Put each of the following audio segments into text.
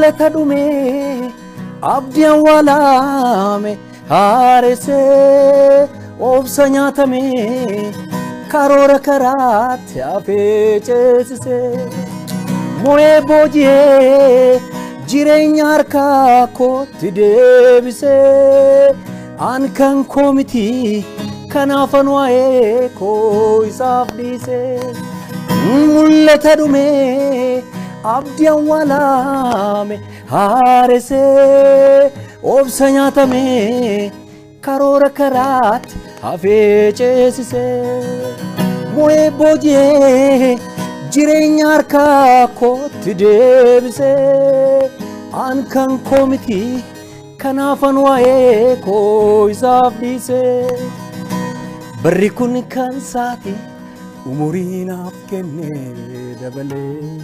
mul'ata dhume abdiin walaame haaresee obsa nyaatame karoora karaatti hafee ceesisee mo'ee booji'ee jireenya harkaa kootti deebisee an kan koo miti kanaafan waa'ee koo isaaf dhiisee mul'ata dhume abdiin walaame haaresee obsa nyaatame karoora karaatti hafee ceesisee mo'ee booji'ee jireenya harkaa kootti deebisee an kan koo miti kanaafan waa'ee koo isaaf dhiisee barri kun kan saati umurii naaf kennee dabalee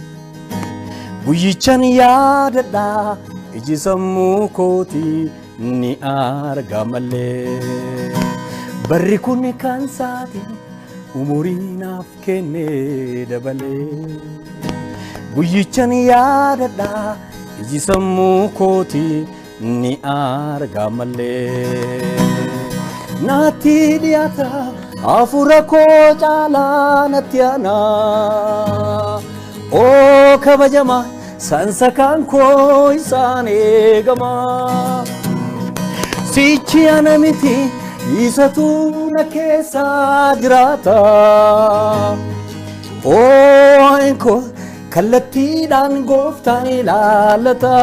guyyichan yaadadha iji sammuu kootii ni arga malee barri kun kan saati umurii naaf kennee dabalee guyyichan yaadadha iji sammuu kootii ni arga malee naatti dhiyaata hafuura koo caalaa natti aanaa oo kabajama sansakaan koo isaan eegama sichi ana miti isatu na keessa jiraata oo anko kallattiidhaan gooftaan ilaallata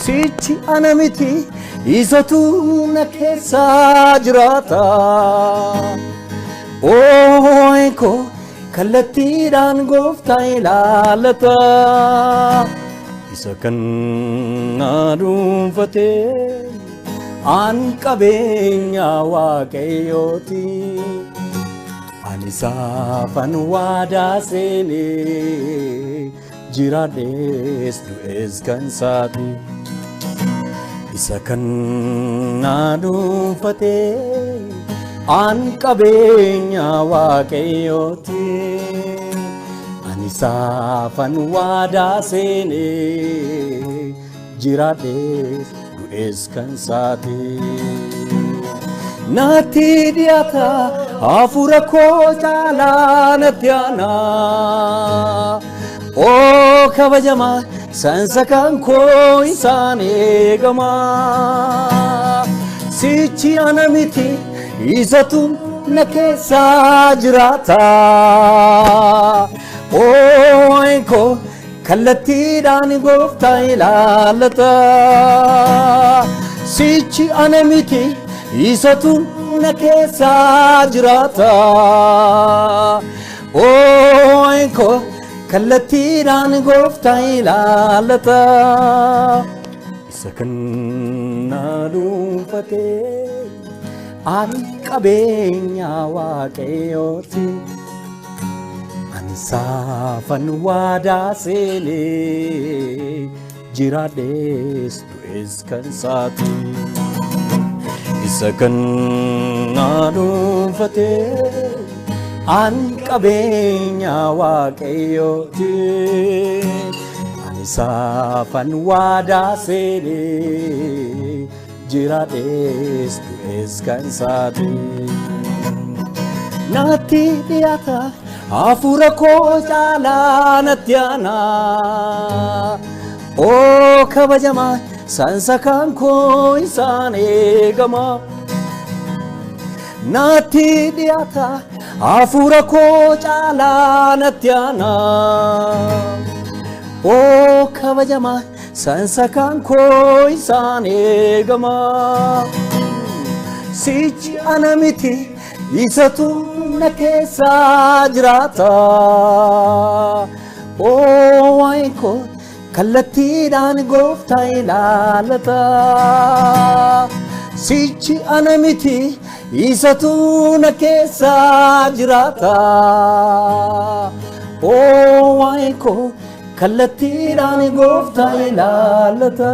sichi ana miti isatu na keessa jiraata oo anko kallattiidhaan gooftaan ilaallata isa kan na dhuunfatee an qabeenya waaqayyooti ani saafan waadaa seenee jiraadhees du'ees kan saati isa kan na dhuunfatee an qabeenya waaqayyooti ani saafan waadaa seenee jiraadhees du'ees kan saati naatti dhiyaata hafuura koo caalaa natti aanaa oo kabajama sansakaan koo isaan eegama sichi ana miti isatu na keessa jiraata oo anko kallattiidhaan gooftaan ilaallata sichi ana miti isatu na keessa jiraata oo anko kallattiidhaan gooftaan ilaallata isa kan na dhuunfatee an qabeenya waaqayyooti ani saafan waadaa seenee jiraadhees du'ees kan saati isa kan na dhuunfatee an qabeenya waaqayyooti ani saafan waadaa seenee jiraadhees du'ees kan saati naatti dhiyaata hafuura koo caalaa natti aanaa oo kabajama sansakaan koo isaan eegama naatti dhiyaata hafuura koo caalaa natti aanaa oo kabajama sansakaan koo isaan eegama sichi ana miti isatu na keessa jiraata oo anko kallattiidhaan gooftaan ilaallata sichi ana miti isatu na keessa jiraata oo anko kallattiidhaan gooftaan ilaallata